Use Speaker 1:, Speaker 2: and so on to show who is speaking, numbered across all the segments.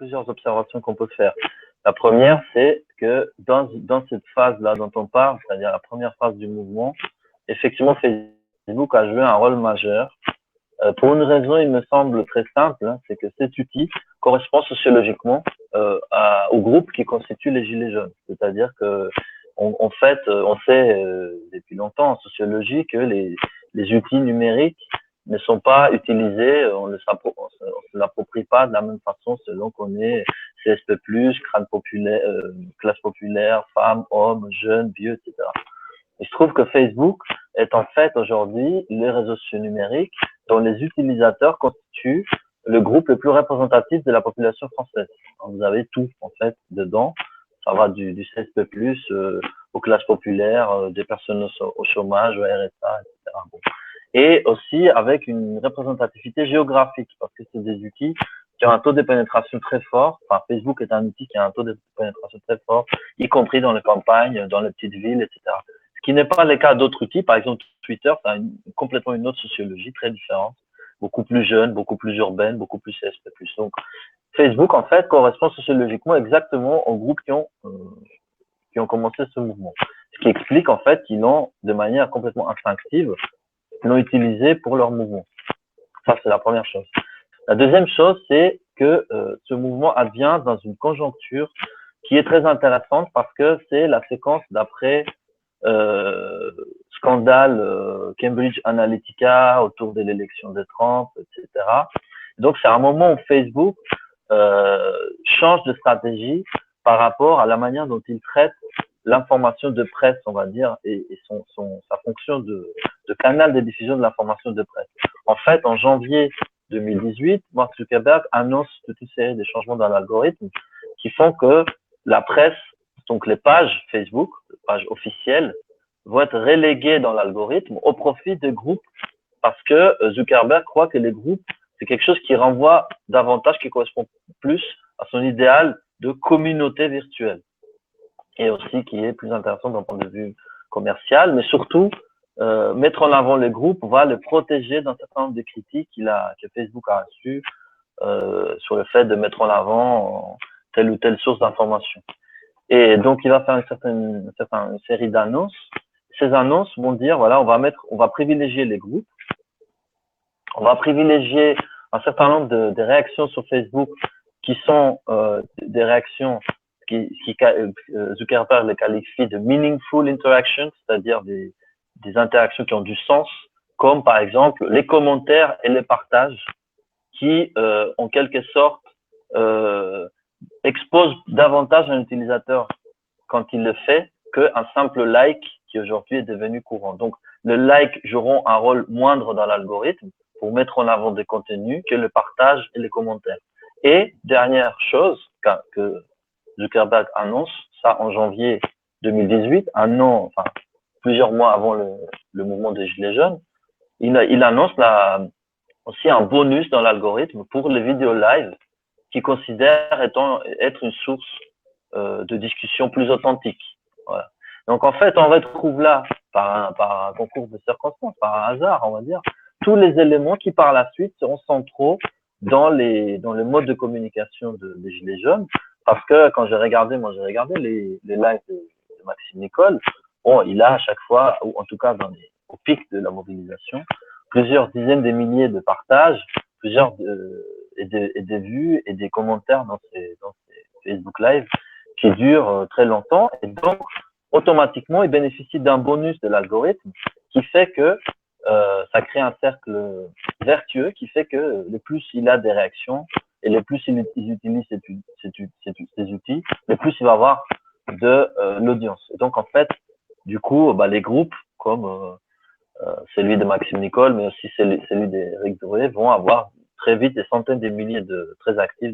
Speaker 1: plusieurs observations qu'on peut faire. La première, c'est que dans cette phase-là dont on parle, c'est-à-dire la première phase du mouvement, effectivement, Facebook a joué un rôle majeur. Pour une raison, il me semble très simple, hein, c'est que cet outil correspond sociologiquement au groupe qui constitue les Gilets jaunes. C'est-à-dire que, en fait, on sait depuis longtemps en sociologie que les outils numériques ne sont pas utilisés, on ne se l'approprie pas de la même façon selon qu'on est CSP+, crâne populaire, classe populaire, femmes, hommes, jeunes, vieux, etc. Il se trouve que Facebook est en fait aujourd'hui les réseaux sociaux numériques dont les utilisateurs constituent le groupe le plus représentatif de la population française. Donc, vous avez tout en fait dedans. Ça va du CSP+, aux classes populaires, des personnes au chômage, au RSA, etc. Bon. Et aussi avec une représentativité géographique, parce que c'est des outils qui ont un taux de pénétration très fort. Enfin, Facebook est un outil qui a un taux de pénétration très fort, y compris dans les campagnes, dans les petites villes, etc. Ce qui n'est pas le cas d'autres outils. Par exemple, Twitter, ça a complètement une autre sociologie très différente, beaucoup plus jeune, beaucoup plus urbaine, beaucoup plus CSP+. Donc, Facebook, en fait, correspond sociologiquement exactement aux groupes qui ont commencé ce mouvement. Ce qui explique, en fait, qu'ils l'ont, de manière complètement instinctive, l'ont utilisé pour leur mouvement. Ça, c'est la première chose. La deuxième chose, c'est que ce mouvement advient dans une conjoncture qui est très intéressante parce que c'est la séquence d'après scandale Cambridge Analytica autour de l'élection de Trump, etc. Donc, c'est un moment où Facebook change de stratégie par rapport à la manière dont il traite l'information de presse, on va dire, et sa fonction de canal de diffusion de l'information de presse. En fait, en janvier 2018, Mark Zuckerberg annonce toute une série de changements dans l'algorithme qui font que la presse, donc les pages Facebook, les pages officielles, vont être reléguées dans l'algorithme au profit des groupes parce que Zuckerberg croit que les groupes, c'est quelque chose qui renvoie davantage, qui correspond plus à son idéal de communauté virtuelle et aussi qui est plus intéressant d'un point de vue commercial, mais surtout mettre en avant les groupes va le protéger d'un certain nombre de critiques que Facebook a reçues sur le fait de mettre en avant telle ou telle source d'information. Et donc, il va faire une série d'annonces. Ces annonces vont dire, voilà, on va privilégier les groupes, on va privilégier un certain nombre de réactions sur Facebook qui sont des réactions Zuckerberg les qualifie de meaningful interactions, c'est-à-dire des interactions qui ont du sens, comme par exemple les commentaires et les partages qui, en quelque sorte, exposent davantage un utilisateur quand il le fait qu'un simple like qui aujourd'hui est devenu courant. Donc, le like joueront un rôle moindre dans l'algorithme pour mettre en avant des contenus que le partage et les commentaires. Et dernière chose que Zuckerberg annonce, ça en janvier 2018, un an, enfin plusieurs mois avant le mouvement des Gilets jaunes, il annonce aussi un bonus dans l'algorithme pour les vidéos live qu'il considère être une source de discussion plus authentique. Voilà. Donc en fait, on retrouve là, par un concours de circonstances, par un hasard, on va dire, tous les éléments qui par la suite seront centraux dans les modes de communication des Gilets jaunes. Parce que quand j'ai regardé les lives de Maxime Nicole, bon, il a à chaque fois, ou en tout cas au pic de la mobilisation, plusieurs dizaines de milliers de partages, et des vues et des commentaires dans ces Facebook Live qui durent très longtemps. Et donc, automatiquement, il bénéficie d'un bonus de l'algorithme qui fait que ça crée un cercle vertueux qui fait que le plus il a des réactions et le plus il utilise ces outils, le plus il va avoir de l'audience. Et donc, en fait, du coup, les groupes comme celui de Maxime Nicole, mais aussi celui d'Éric Drouet, vont avoir très vite des centaines de milliers très actifs,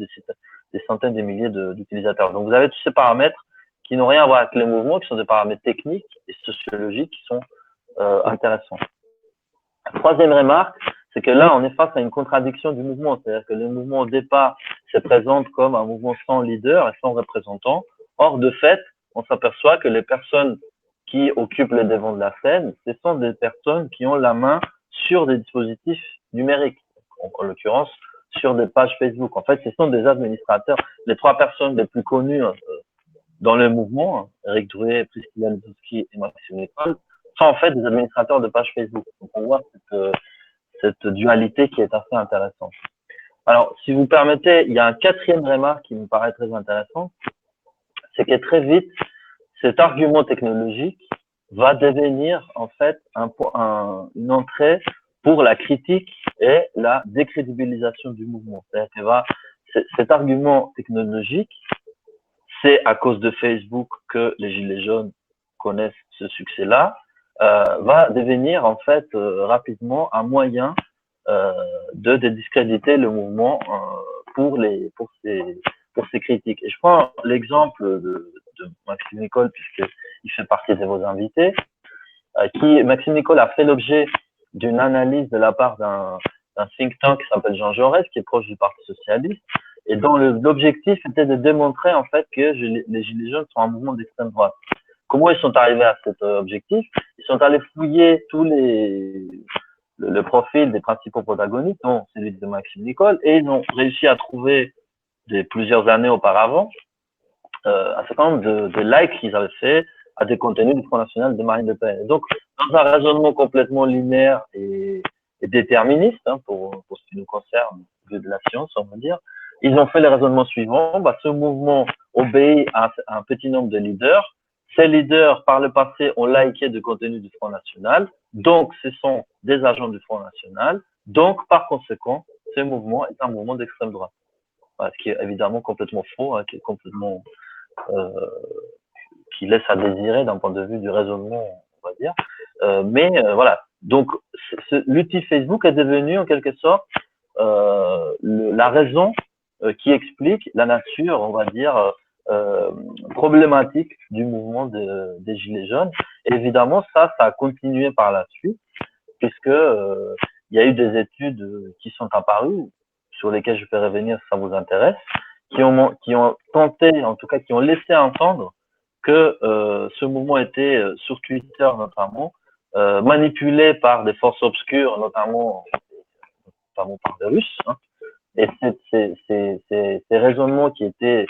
Speaker 1: des centaines de milliers d'utilisateurs. Donc, vous avez tous ces paramètres qui n'ont rien à voir avec les mouvements, qui sont des paramètres techniques et sociologiques qui sont intéressants. La troisième remarque, c'est que là, on est face à une contradiction du mouvement. C'est-à-dire que le mouvement, au départ, se présente comme un mouvement sans leader et sans représentant. Or, de fait, on s'aperçoit que les personnes qui occupent le devant de la scène, ce sont des personnes qui ont la main sur des dispositifs numériques. En l'occurrence, sur des pages Facebook. En fait, ce sont des administrateurs. Les 3 personnes les plus connues dans le mouvement, Eric Drouet, Priscilla Lezowski et Maxime Nicole, sont en fait des administrateurs de pages Facebook. Donc, on voit cette dualité qui est assez intéressante. Alors, si vous permettez, il y a un 4e remarque qui me paraît très intéressant, c'est que très vite, cet argument technologique va devenir en fait une entrée pour la critique et la décrédibilisation du mouvement. C'est-à-dire que cet argument technologique, c'est à cause de Facebook que les Gilets jaunes connaissent ce succès-là, va devenir en fait rapidement un moyen de discréditer le mouvement pour ces critiques. Et je prends l'exemple de Maxime Nicole, puisqu'il fait partie de vos invités, Maxime Nicole a fait l'objet d'une analyse de la part d'un think tank qui s'appelle Jean Jaurès, qui est proche du Parti socialiste, et dont l'objectif était de démontrer en fait que les Gilets jaunes sont un mouvement d'extrême droite. Comment ils sont arrivés à cet objectif? Ils sont allés fouiller le profil des principaux protagonistes, dont celui de Maxime Nicole, et ils ont réussi à trouver plusieurs années auparavant un certain nombre de likes qu'ils avaient fait à des contenus du Front National de Marine Le Pen. Et donc, dans un raisonnement complètement linéaire et déterministe, pour ce qui nous concerne, au lieu de la science, on va dire, ils ont fait le raisonnement suivant. Ce mouvement obéit à un petit nombre de leaders. Ces leaders, par le passé, ont liké de contenu du Front National. Donc, ce sont des agents du Front National. Donc, par conséquent, ce mouvement est un mouvement d'extrême droite. Ce qui est évidemment complètement faux, qui est complètement qui laisse à désirer d'un point de vue du raisonnement, on va dire. Mais voilà. Donc, l'outil Facebook est devenu en quelque sorte la raison qui explique la nature, on va dire, problématique du mouvement des Gilets jaunes. Et évidemment, ça a continué par la suite, puisque il y a eu des études qui sont apparues, sur lesquelles je peux revenir si ça vous intéresse, qui ont tenté, en tout cas, qui ont laissé entendre que ce mouvement était, sur Twitter notamment, manipulé par des forces obscures, notamment par des Russes. Et ces raisonnements qui étaient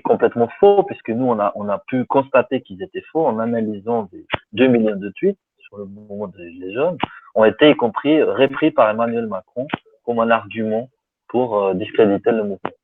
Speaker 1: complètement faux, puisque nous, on a pu constater qu'ils étaient faux en analysant des 2 millions de tweets sur le mouvement des Gilets jaunes, ont été y compris repris par Emmanuel Macron comme un argument pour discréditer le mouvement.